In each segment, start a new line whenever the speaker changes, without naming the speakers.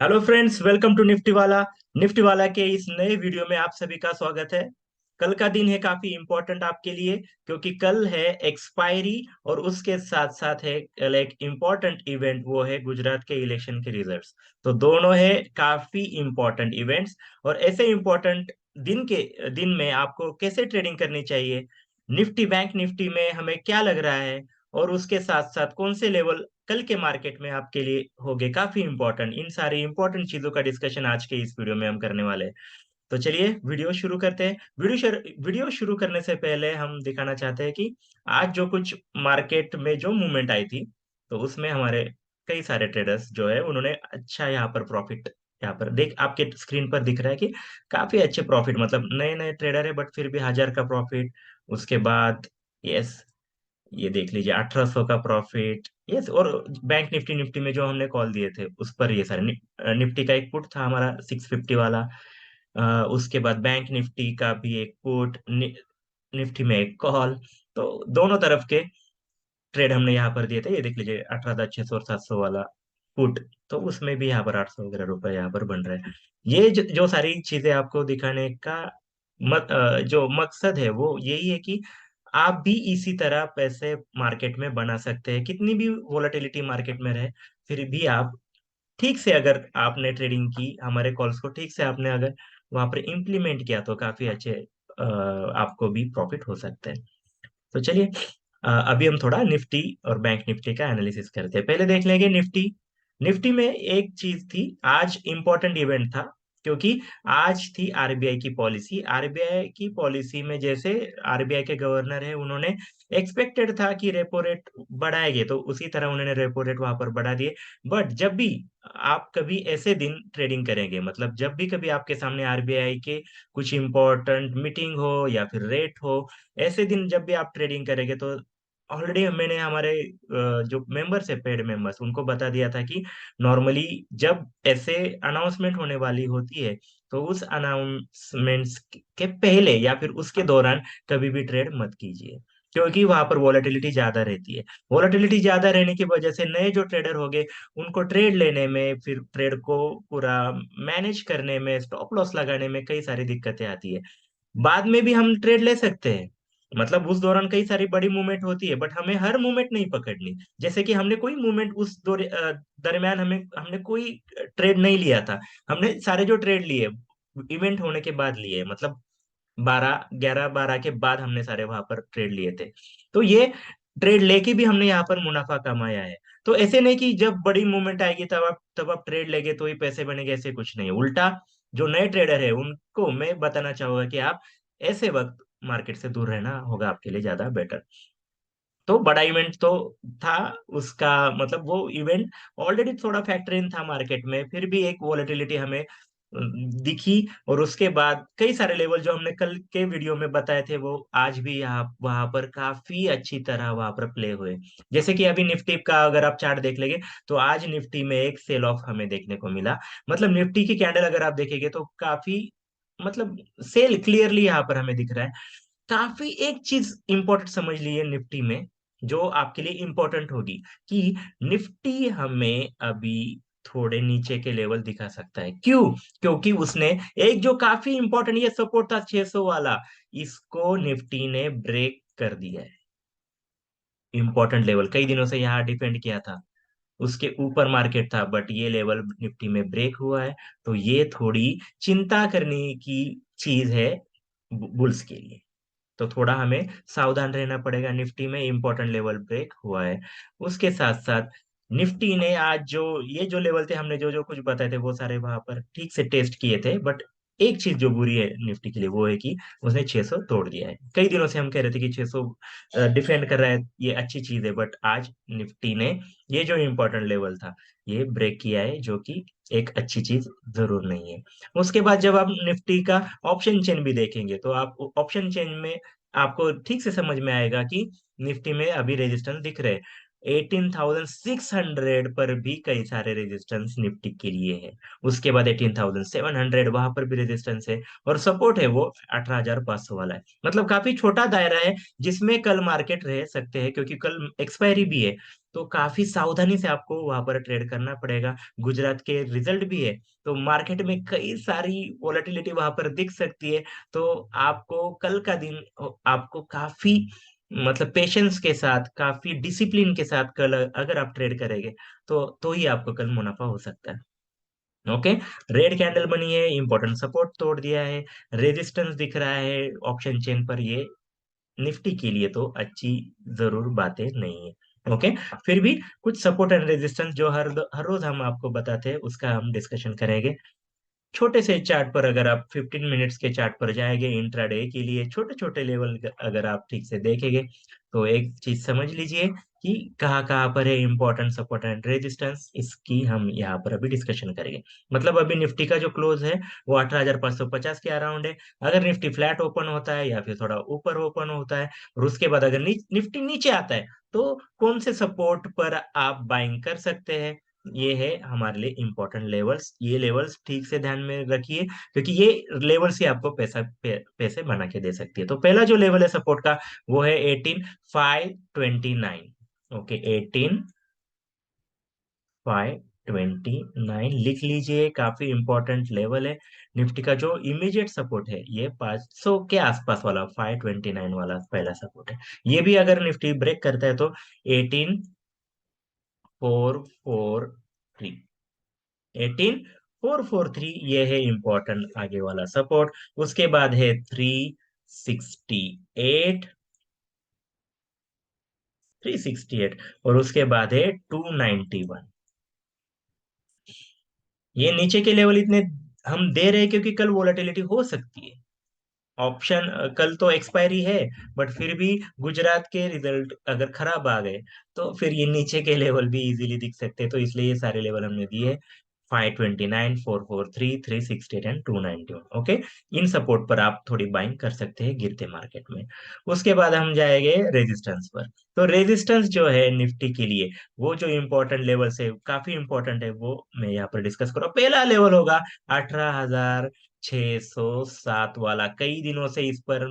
Hello friends, welcome to Nifty वाला। Nifty वाला के इस नए वीडियो में आप सभी का स्वागत है। कल का दिन है काफी इम्पोर्टेंट आपके लिए, क्योंकि कल है एक्सपायरी और उसके साथ साथ है कल एक इम्पोर्टेंट इवेंट, वो है गुजरात के इलेक्शन के रिजल्ट्स। तो दोनों है काफी इम्पोर्टेंट इवेंट्स। और ऐसे इम्पोर्टेंट दिन में आपको कैसे ट्रेडिंग करनी चाहिए, निफ्टी बैंक निफ्टी में हमें क्या लग रहा है, और उसके साथ साथ कौन से लेवल कल के मार्केट में आपके लिए होंगे काफी इंपॉर्टेंट, इन सारी इंपॉर्टेंट चीजों का डिस्कशन आज के इस वीडियो में हम करने वाले हैं। तो चलिए वीडियो शुरू करते हैं। वीडियो शुरू करने से पहले हम दिखाना चाहते हैं कि आज जो कुछ मार्केट में जो मूवमेंट आई थी, तो उसमें हमारे कई सारे ट्रेडर्स जो है उन्होंने अच्छा यहाँ पर प्रॉफिट, यहाँ पर देख आपके स्क्रीन पर दिख रहा है कि काफी अच्छे प्रॉफिट, मतलब नए नए ट्रेडर है बट फिर भी 1000 का प्रॉफिट। उसके बाद यस, ये देख लीजिए 1800 का प्रॉफिट। यस, और बैंक निफ्टी निफ्टी में जो हमने कॉल दिए थे उस पर ये सारे निफ्टी का एक पुट था हमारा 650 वाला। उसके बाद बैंक निफ्टी का भी एक पुट, निफ्टी में एक कॉल। तो दोनों तरफ के ट्रेड हमने यहाँ पर दिए थे। ये देख लीजिए 18,600 और 700 वाला पुट। तो उसमें भी यहाँ पर 800 वगैरह रुपए यहाँ पर बन रहे हैं। ये जो सारी चीजें आपको दिखाने का जो मकसद है वो यही है कि आप भी इसी तरह पैसे मार्केट में बना सकते हैं, कितनी भी वोलेटिलिटी मार्केट में रहे फिर भी आप ठीक से, अगर आपने ट्रेडिंग की, हमारे कॉल्स को ठीक से आपने अगर वहां पर इम्प्लीमेंट किया तो काफी अच्छे आपको भी प्रॉफिट हो सकते हैं। तो चलिए, अभी हम थोड़ा निफ्टी और बैंक निफ्टी का एनालिसिस करते हैं। पहले देख लेंगे निफ्टी। निफ्टी में एक चीज थी, आज इंपॉर्टेंट इवेंट था, क्योंकि आज थी आरबीआई की पॉलिसी। आरबीआई की पॉलिसी में जैसे आरबीआई के गवर्नर है, उन्होंने एक्सपेक्टेड था कि रेपो रेट बढ़ाएंगे, तो उसी तरह उन्होंने रेपो रेट वहां पर बढ़ा दिए। बट जब भी आप कभी ऐसे दिन ट्रेडिंग करेंगे, मतलब जब भी कभी आपके सामने आरबीआई के कुछ इंपॉर्टेंट मीटिंग हो या फिर रेट हो, ऐसे दिन जब भी आप ट्रेडिंग करेंगे, तो ऑलरेडी मैंने हमारे जो मेंबर्स है, पेड मेंबर्स, उनको बता दिया था कि नॉर्मली जब ऐसे अनाउंसमेंट होने वाली होती है, तो उस अनाउंसमेंट्स के पहले या फिर उसके दौरान कभी भी ट्रेड मत कीजिए, क्योंकि वहां पर वॉलेटिलिटी ज्यादा रहती है। वॉलेटिलिटी ज्यादा रहने की वजह से नए जो ट्रेडर हो गए, उनको ट्रेड लेने में, फिर ट्रेड को पूरा मैनेज करने में, स्टॉप लॉस लगाने में कई सारी दिक्कतें आती है। बाद में भी हम ट्रेड ले सकते हैं, मतलब उस दौरान कई सारी बड़ी मूवमेंट होती है, बट हमें हर मूवमेंट नहीं पकड़नी। जैसे कि हमने कोई मूवमेंट दरमियान हमें हमने कोई ट्रेड नहीं लिया था। हमने सारे जो ट्रेड लिए इवेंट होने के बाद लिए, मतलब 12 11 12 के बाद हमने सारे वहां पर ट्रेड लिए थे। तो ये ट्रेड लेके भी हमने यहाँ पर मुनाफा कमाया है। तो ऐसे नहीं कि जब बड़ी मूवमेंट आएगी तब आप ट्रेड लेंगे तो ही पैसे बनेंगे, ऐसे कुछ नहीं है। उल्टा, जो नए ट्रेडर है उनको मैं बताना चाहूंगा कि आप ऐसे वक्त मार्केट से दूर रहना होगा आपके लिए ज्यादा बेटर। तो बड़ा इवेंट तो था उसका, मतलब वो इवेंट ऑलरेडी थोड़ा फैक्टर इन था मार्केट में, फिर भी एक वॉलेटिलिटी हमें दिखी। और उसके बाद कई सारे लेवल जो हमने कल के वीडियो में बताए थे, वो आज भी यहाँ वहां पर काफी अच्छी तरह वहां पर प्ले हुए। जैसे कि अभी निफ्टी का अगर आप चार्ट देख लेंगे, तो आज निफ्टी में एक सेल ऑफ हमें देखने को मिला। मतलब निफ्टी की कैंडल अगर आप देखेंगे तो काफी, मतलब सेल क्लियरली यहाँ पर हमें दिख रहा है। काफी एक चीज इंपॉर्टेंट समझ लीजिए निफ्टी में, जो आपके लिए इंपॉर्टेंट होगी, कि निफ्टी हमें अभी थोड़े नीचे के लेवल दिखा सकता है। क्यों? क्योंकि उसने एक जो काफी इंपॉर्टेंट ये सपोर्ट था 600 वाला, इसको निफ्टी ने ब्रेक कर दिया है। इंपॉर्टेंट लेवल कई दिनों से यहाँ डिफेंड किया था, उसके ऊपर मार्केट था, बट ये लेवल निफ्टी में ब्रेक हुआ है। तो ये थोड़ी चिंता करने की चीज है बुल्स के लिए। तो थोड़ा हमें सावधान रहना पड़ेगा, निफ्टी में इंपॉर्टेंट लेवल ब्रेक हुआ है। उसके साथ साथ निफ्टी ने आज जो ये जो लेवल थे, हमने जो जो कुछ बताए थे वो सारे वहां पर ठीक से टेस्ट किए थे। बट एक चीज जो बुरी है निफ्टी के लिए, वो है कि उसने 600 तोड़ दिया है। कई दिनों से हम कह रहे थे कि 600 डिफेंड कर रहा है, ये अच्छी चीज है, बट आज निफ्टी ने ये जो इंपॉर्टेंट लेवल था ये ब्रेक किया है, जो कि एक अच्छी चीज जरूर नहीं है। उसके बाद जब आप निफ्टी का ऑप्शन चेन भी देखेंगे, तो आप ऑप्शन चेन में आपको ठीक से समझ में आएगा कि निफ्टी में अभी रेजिस्टेंस दिख रहे हैं। 18,600 पर भी कई सारे रेजिस्टेंस निफ्टी के लिए है। उसके बाद 18,700 वहां पर भी रेजिस्टेंस है, और सपोर्ट है वो 18,500 वाला है। मतलब काफी छोटा दायरा है जिसमें कल मार्केट रह सकते हैं, क्योंकि कल एक्सपायरी भी है। तो काफी सावधानी से आपको वहां पर ट्रेड करना पड़ेगा। गुजरात के रिजल्ट भी है, तो मार्केट में कई सारी वोलेटिलिटी वहां पर दिख सकती है। तो आपको कल का दिन आपको काफी मतलब पेशेंस के साथ, काफी डिसिप्लिन के साथ कल अगर आप ट्रेड करेंगे तो ही आपको कल मुनाफा हो सकता है। ओके, रेड कैंडल बनी है, इंपॉर्टेंट सपोर्ट तोड़ दिया है, रेजिस्टेंस दिख रहा है ऑप्शन चेन पर, ये निफ्टी के लिए तो अच्छी जरूर बातें नहीं है। ओके, फिर भी कुछ सपोर्ट एंड रेजिस्टेंस जो हर रोज हम आपको बताते हैं उसका हम डिस्कशन करेंगे। छोटे से चार्ट पर अगर आप 15 मिनट्स के चार्ट पर जाएंगे इंट्राडे के लिए, छोटे छोटे लेवल अगर आप ठीक से देखेंगे तो एक चीज समझ लीजिए कि कहाँ कहाँ पर है इंपॉर्टेंट सपोर्ट एंड रेजिस्टेंस, इसकी हम यहाँ पर अभी डिस्कशन करेंगे। मतलब अभी निफ्टी का जो क्लोज है वो 18,550 के अराउंड है। अगर निफ्टी फ्लैट ओपन होता है या फिर थोड़ा ऊपर ओपन होता है और उसके बाद अगर निफ्टी नीचे आता है तो कौन से सपोर्ट पर आप बाइंग कर सकते हैं, ये है हमारे लिए इंपॉर्टेंट लेवल्स। ये लेवल्स ठीक से ध्यान में रखिए, क्योंकि ये लेवल्स ही आपको पैसे बना के दे सकती है। तो पहला जो लेवल है सपोर्ट का वो है 18,529। ओके, 18,529 लिख लीजिए, काफी इंपॉर्टेंट लेवल है। निफ्टी का जो इमीडिएट सपोर्ट है ये 500 के आसपास वाला 529 वाला पहला सपोर्ट है। ये भी अगर निफ्टी ब्रेक करता है तो 18,443, 18,443 ये है इंपॉर्टेंट आगे वाला सपोर्ट। उसके बाद है 368, 368, और उसके बाद है 291। ये नीचे के लेवल इतने हम दे रहे हैं क्योंकि कल वोलेटिलिटी हो सकती है। ऑप्शन कल तो एक्सपायरी है, बट फिर भी गुजरात के रिजल्ट अगर खराब आ गए तो फिर ये नीचे के लेवल भी इजीली दिख सकते हैं। तो इसलिए ये सारे लेवल हमने दिए, 529, 443, 368 एंड 291। ओके, इन सपोर्ट पर आप थोड़ी बाइंग कर सकते हैं गिरते मार्केट में। उसके बाद हम जाएंगे रेजिस्टेंस पर। तो रेजिस्टेंस जो है निफ्टी के लिए वो जो इंपॉर्टेंट लेवल है काफी इंपॉर्टेंट है, वो मैं यहाँ पर डिस्कस करूँ। पहला लेवल होगा 18,607 वाला। कई दिनों से इस पर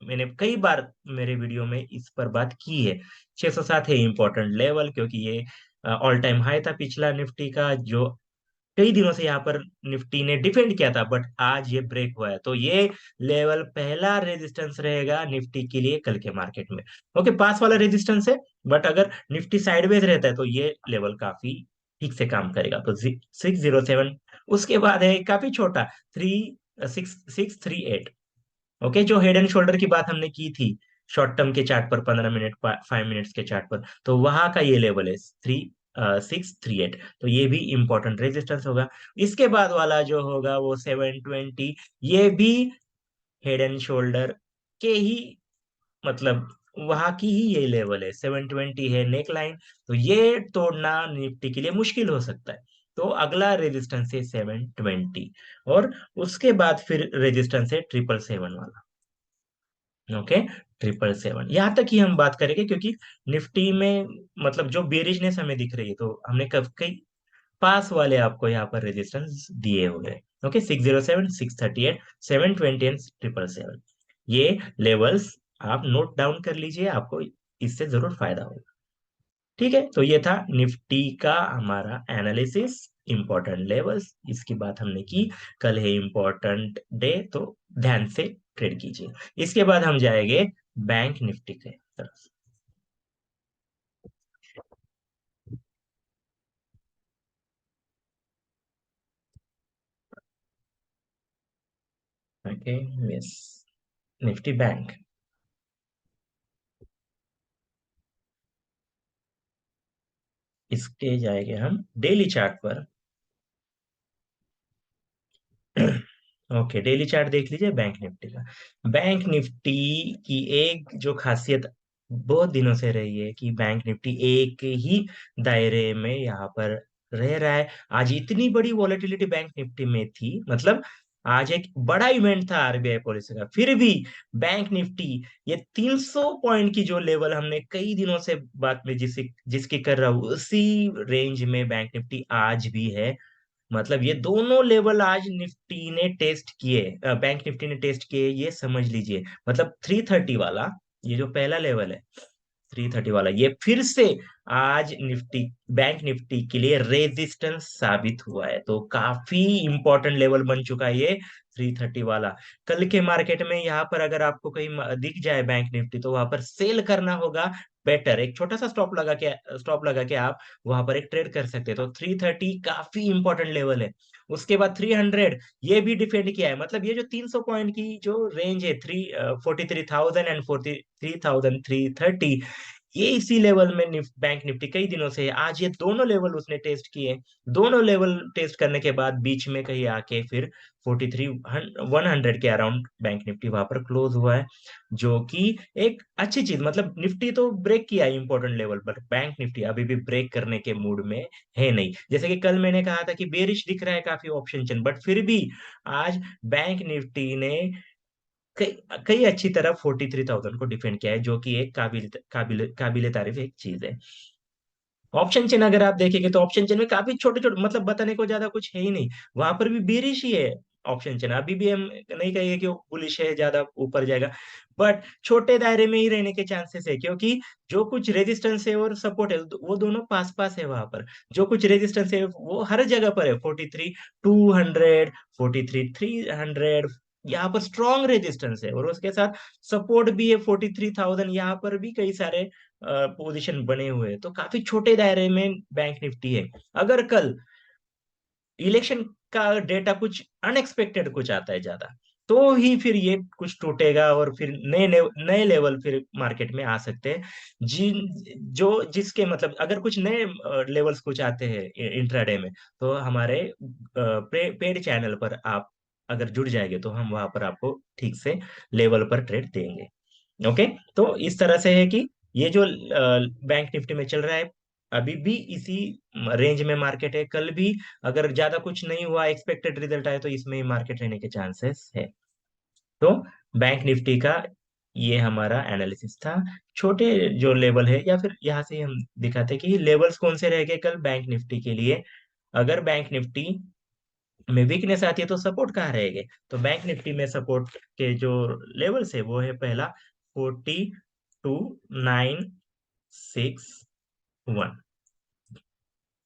मैंने कई बार मेरे वीडियो में इस पर बात की है। 607 है इंपॉर्टेंट लेवल, क्योंकि ये ऑल टाइम हाई था पिछला निफ्टी का, जो कई दिनों से यहाँ पर निफ्टी ने डिफेंड किया था, बट आज ये ब्रेक हुआ है। तो ये लेवल पहला रेजिस्टेंस रहेगा निफ्टी के लिए कल के मार्केट में। ओके, पास वाला रेजिस्टेंस है, बट अगर निफ्टी साइडवेज रहता है तो ये लेवल काफी ठीक से काम करेगा। तो 607। उसके बाद है काफी छोटा 638। ओके, जो हेड एंड शोल्डर की बात हमने की थी शॉर्ट टर्म के चार्ट पर, 15 मिनट 5 मिनट्स के चार्ट पर, तो वहां का ये लेवल है 638। तो ये भी इंपॉर्टेंट रेजिस्टेंस होगा। इसके बाद वाला जो होगा वो 720। ये भी हेड एंड शोल्डर के ही मतलब वहां की ही ये लेवल है, 720 है नेक लाइन। तो ये तोड़ना निफ्टी के लिए मुश्किल हो सकता है। तो अगला रेजिस्टेंस है 720, और उसके बाद फिर रेजिस्टेंस है 777 वाला। ओके, 777 यहाँ तक ही हम बात करेंगे, क्योंकि निफ्टी में मतलब जो बेरिशनेस हमें दिख रही है तो हमने कब कई पास वाले आपको यहाँ पर रेजिस्टेंस दिए हुए हैं। ओके, 607, 638, 720 एंड 777, ये लेवल्स आप नोट डाउन कर लीजिए, आपको इससे जरूर फायदा होगा। ठीक है, तो ये था निफ्टी का हमारा एनालिसिस, इंपॉर्टेंट लेवल्स, इसकी बात हमने की। कल है इंपॉर्टेंट डे, तो ध्यान से ट्रेड कीजिए। इसके बाद हम जाएंगे बैंक निफ्टी के तरफ। Okay, yes, Nifty bank. इसके जाएंगे हम डेली चार्ट पर। ओके, डेली चार्ट देख लीजिए बैंक निफ्टी का। बैंक निफ्टी की एक जो खासियत बहुत दिनों से रही है कि बैंक निफ्टी एक ही दायरे में यहाँ पर रह रहा है। आज इतनी बड़ी वॉलेटिलिटी बैंक निफ्टी में थी, मतलब आज एक बड़ा इवेंट था आरबीआई पॉलिसी का, फिर भी बैंक निफ्टी ये 300 पॉइंट की जो लेवल हमने कई दिनों से बात में जिसकी कर रहा हूँ, उसी रेंज में बैंक निफ्टी आज भी है। मतलब ये दोनों लेवल आज निफ्टी ने टेस्ट किए, बैंक निफ्टी ने टेस्ट किए, ये समझ लीजिए। मतलब 330 वाला, ये जो पहला लेवल है 330 वाला ये फिर से आज निफ्टी, बैंक निफ्टी के लिए रेजिस्टेंस साबित हुआ है। तो काफी इंपॉर्टेंट लेवल बन चुका है ये 330 वाला। कल के मार्केट में यहाँ पर अगर आपको कहीं दिख जाए बैंक निफ्टी, तो वहां पर सेल करना होगा बेटर। एक छोटा सा स्टॉप लगा के आप वहां पर एक ट्रेड कर सकते हैं। तो 330 काफी इंपॉर्टेंट लेवल है। उसके बाद 300 ये भी डिफेंड किया है। मतलब ये जो 300 पॉइंट की जो रेंज है, 43,000 एंड 43,330, ये इसी लेवल में बैंक निफ्टी कई दिनों से है। आज ये दोनों लेवल उसने टेस्ट किए। दोनों लेवल टेस्ट करने के बाद बीच में कहीं आके फिर 43,100 के अराउंड बैंक निफ्टी वहां पर क्लोज हुआ है, जो कि एक अच्छी चीज। मतलब निफ्टी तो ब्रेक किया है important level, but bank Nifty अभी भी ब्रेक करने के मूड में है नहीं। जैसे कि कल मैंने कहा था कि बेरिश दिख रहा है काफी ऑप्शन चेन, बट फिर भी आज बैंक निफ्टी ने कई कई अच्छी तरह 43,000 को डिफेंड किया है, जो कि एक काबिल काबिल काबिले तारीफ एक चीज है। ऑप्शन चेन अगर आप देखेंगे तो ऑप्शन चेन में काफी छोटे छोटे, मतलब बताने को ज्यादा कुछ है ही नहीं। वहां पर भी बेरिश ही है ऑप्शन चेन। अभी भी हम नहीं कहेंगे कि वो बुलिश है, ज्यादा ऊपर जाएगा, बट छोटे दायरे में ही रहने के चांसेस है, क्योंकि जो कुछ रेजिस्टेंस है और सपोर्ट है वो दोनों पास पास है वहां पर। जो कुछ रेजिस्टेंस है वो हर जगह पर है, 43,200, 43,300, यहाँ पर स्ट्रॉन्ग रेजिस्टेंस है। और उसके साथ सपोर्ट भी है 43,000, यहाँ पर भी कई सारे पोजीशन बने हुए हैं। तो काफी छोटे दायरे में बैंक निफ्टी है। अगर कल इलेक्शन का डेटा कुछ अनएक्सपेक्टेड कुछ आता है ज्यादा, तो ही फिर ये कुछ टूटेगा और फिर नए नए नए लेवल फिर मार्केट में आ सकते हैं। जिन जो जिसके मतलब अगर कुछ नए लेवल्स कुछ आते हैं इंट्राडे में, तो हमारे पेड चैनल पर आप अगर जुड़ जाएंगे तो हम वहां पर आपको ठीक से लेवल पर ट्रेड देंगे। ओके। तो इस तरह से है कि ये जो बैंक निफ्टी में चल रहा है, अभी भी इसी रेंज में मार्केट है। कल भी अगर ज्यादा कुछ नहीं हुआ, एक्सपेक्टेड रिजल्ट आए, तो इसमें ही मार्केट रहने के चांसेस है। तो बैंक निफ्टी का ये हमारा एनालिसिस था। छोटे जो लेवल है, या फिर यहाँ से हम दिखाते हैं कि लेवल्स कौन से रह गए कल बैंक निफ्टी के लिए। अगर बैंक निफ्टी में वीकनेस आती है तो सपोर्ट कहाँ रहेंगे, तो बैंक निफ्टी में सपोर्ट के जो लेवल्स है वो है पहला 42,961।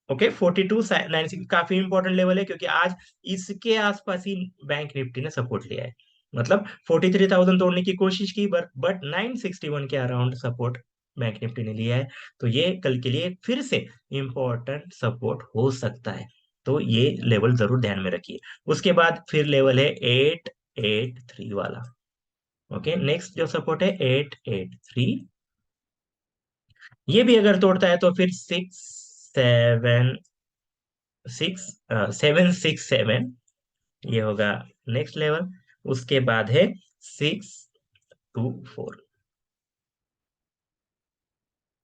ओके, 42,961 काफी इंपॉर्टेंट लेवल है, क्योंकि आज इसके आसपास ही बैंक निफ्टी ने सपोर्ट लिया है। मतलब 43,000 तोड़ने की कोशिश की, बट 961 के अराउंड सपोर्ट बैंक निफ्टी ने लिया है। तो ये कल के लिए फिर से इंपॉर्टेंट सपोर्ट हो सकता है। तो ये लेवल जरूर ध्यान में रखिए। उसके बाद फिर लेवल है 883 वाला। ओके, नेक्स्ट जो सपोर्ट है 883, ये भी अगर तोड़ता है तो फिर 767 ये होगा नेक्स्ट लेवल। उसके बाद है 624,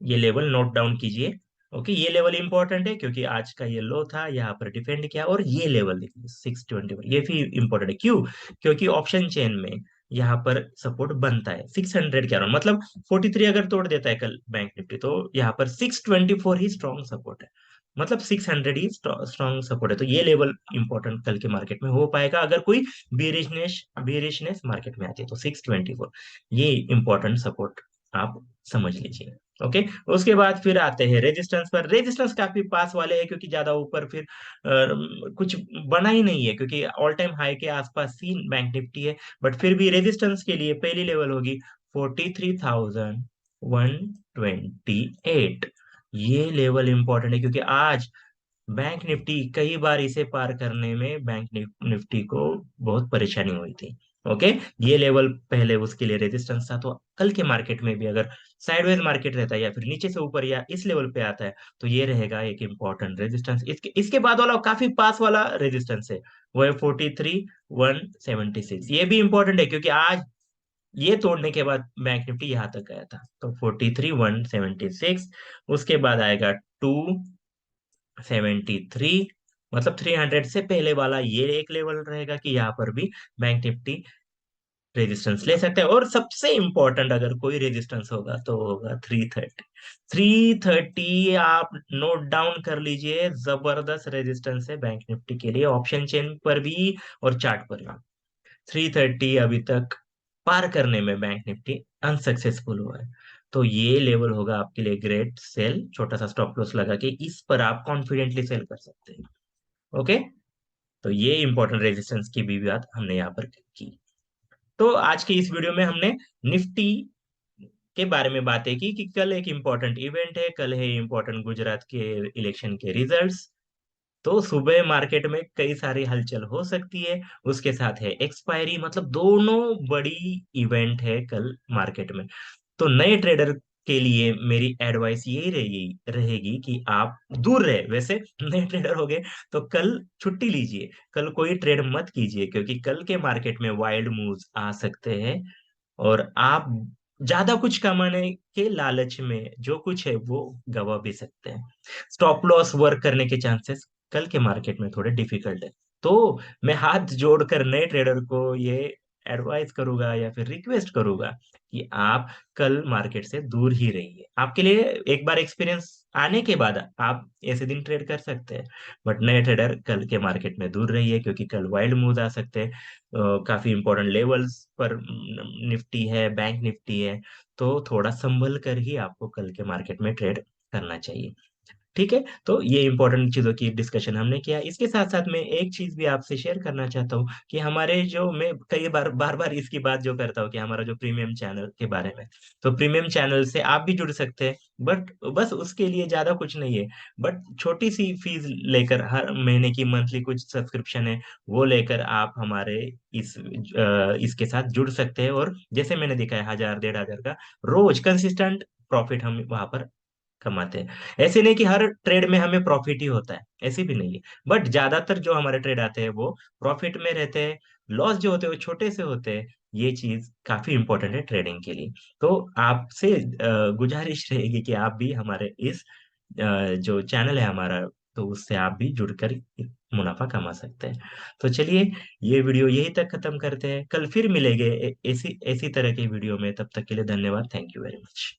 ये लेवल नोट डाउन कीजिए। ओके, ये लेवल इंपॉर्टेंट है क्योंकि आज का ये लो था, यहाँ पर डिफेंड किया। और ये लेवल देखिए 620, ये भी इंपॉर्टेंट है। क्यों? क्योंकि ऑप्शन चेन में यहाँ पर सपोर्ट बनता है 600 के अराउंड। मतलब 43 अगर तोड़ देता है कल बैंक निफ्टी, तो यहाँ पर 624 ही स्ट्रॉन्ग सपोर्ट है। मतलब 600 ही स्ट्रॉन्ग सपोर्ट है। तो ये लेवल इंपॉर्टेंट कल के मार्केट में हो पाएगा अगर कोई बेरिशनेस मार्केट में आती है, तो 624 ये इंपॉर्टेंट सपोर्ट आप समझ लीजिए। ओके। उसके बाद फिर आते हैं रेजिस्टेंस पर। रेजिस्टेंस काफी पास वाले हैं, क्योंकि ज्यादा ऊपर फिर कुछ बना ही नहीं है, क्योंकि ऑल टाइम हाई के आसपास ही बैंक निफ्टी है। बट फिर भी रेजिस्टेंस के लिए पहली लेवल होगी 43,128। ये लेवल इंपॉर्टेंट है, क्योंकि आज बैंक निफ्टी कई बार इसे पार करने में बैंक निफ्टी को बहुत परेशानी हुई थी। ओके, ये लेवल पहले उसके लिए रेजिस्टेंस था। तो कल के मार्केट में भी अगर साइडवेज मार्केट रहता है या फिर नीचे से ऊपर या इस लेवल पे आता है, तो ये रहेगा एक इंपॉर्टेंट रेजिस्टेंस। इसके इसके बाद वाला काफी पास वाला रेजिस्टेंस है, वो है 43,176। ये भी इंपॉर्टेंट है, क्योंकि आज ये तोड़ने के बाद बैंक निफ्टी यहाँ तक गया था। तो 43,176, उसके बाद आएगा 273। मतलब 300 से पहले वाला ये एक लेवल रहेगा कि यहाँ पर भी बैंक निफ्टी रेजिस्टेंस ले सकते हैं। और सबसे इंपॉर्टेंट अगर कोई रेजिस्टेंस होगा तो होगा 330। 330 आप नोट डाउन कर लीजिए, जबरदस्त रेजिस्टेंस है बैंक निफ्टी के लिए, ऑप्शन चेन पर भी और चार्ट पर भी। 330 अभी तक पार करने में बैंक निफ्टी अनसक्सेसफुल हुआ है। तो ये लेवल होगा आपके लिए ग्रेट सेल, छोटा सा स्टॉप लॉस लगा के इस पर आप कॉन्फिडेंटली सेल कर सकते हैं। ओके, तो ये इंपॉर्टेंट रेजिस्टेंस की भी बात हमने यहाँ पर की। तो आज की इस वीडियो में हमने निफ्टी के बारे में बातें की कि कल एक इम्पोर्टेंट इवेंट है, कल है इम्पोर्टेंट गुजरात के इलेक्शन के रिजल्ट्स। तो सुबह मार्केट में कई सारी हलचल हो सकती है, उसके साथ है एक्सपायरी, मतलब दोनों बड़ी इवेंट है कल मार्केट में। तो नए ट्रेडर के लिए मेरी एडवाइस यही रहेगी रहेगी कि आप दूर रहे। वैसे नए ट्रेडर हो गए तो कल छुट्टी लीजिए, कल कोई ट्रेड मत कीजिए, क्योंकि कल के मार्केट में वाइल्ड मूव्स आ सकते हैं और आप ज्यादा कुछ कमाने के लालच में जो कुछ है वो गवा भी सकते हैं। स्टॉप लॉस वर्क करने के चांसेस कल के मार्केट में थोड़े डिफिकल्ट है। तो मैं हाथ जोड़कर नए ट्रेडर को ये एडवाइस करूंगा या फिर रिक्वेस्ट करूंगा कि आप कल मार्केट से दूर ही रहिए। आपके लिए एक बार एक्सपीरियंस आने के बाद आप ऐसे दिन ट्रेड कर सकते हैं, बट नए ट्रेडर कल के मार्केट में दूर रहिए, क्योंकि कल वाइल्ड मूव आ सकते हैं। काफी इंपॉर्टेंट लेवल्स पर निफ्टी है, बैंक निफ्टी है। तो थोड़ा संभल कर ही आपको कल के मार्केट में ट्रेड करना चाहिए। ठीक है, तो ये इंपॉर्टेंट चीजों की डिस्कशन हमने किया। इसके साथ साथ मैं एक चीज भी आपसे शेयर करना चाहता हूँ कि हमारे जो, मैं कई बार बार बार इसकी बात जो करता हूँ कि हमारा जो प्रीमियम चैनल के बारे में, तो प्रीमियम चैनल से आप भी जुड़ सकते हैं। बट बस उसके लिए ज्यादा कुछ नहीं है, बट छोटी सी फीस लेकर, हर महीने की मंथली कुछ सब्सक्रिप्शन है, वो लेकर आप हमारे इसके साथ जुड़ सकते हैं। और जैसे मैंने दिखा है, 1000 1500 का रोज कंसिस्टेंट प्रॉफिट हम वहां पर कमाते हैं। ऐसे नहीं कि हर ट्रेड में हमें प्रॉफिट ही होता है, ऐसे भी नहीं है। बट ज्यादातर जो हमारे ट्रेड आते हैं वो प्रॉफिट में रहते हैं, लॉस जो होते हैं वो छोटे से होते हैं। ये चीज काफी इंपॉर्टेंट है ट्रेडिंग के लिए। तो आपसे गुजारिश रहेगी कि आप भी हमारे इस जो चैनल है हमारा, तो उससे आप भी जुड़कर मुनाफा कमा सकते हैं। तो चलिए, ये वीडियो यही तक खत्म करते हैं, कल फिर मिलेंगे ऐसी ऐसी तरह की वीडियो में। तब तक के लिए धन्यवाद, थैंक यू वेरी मच।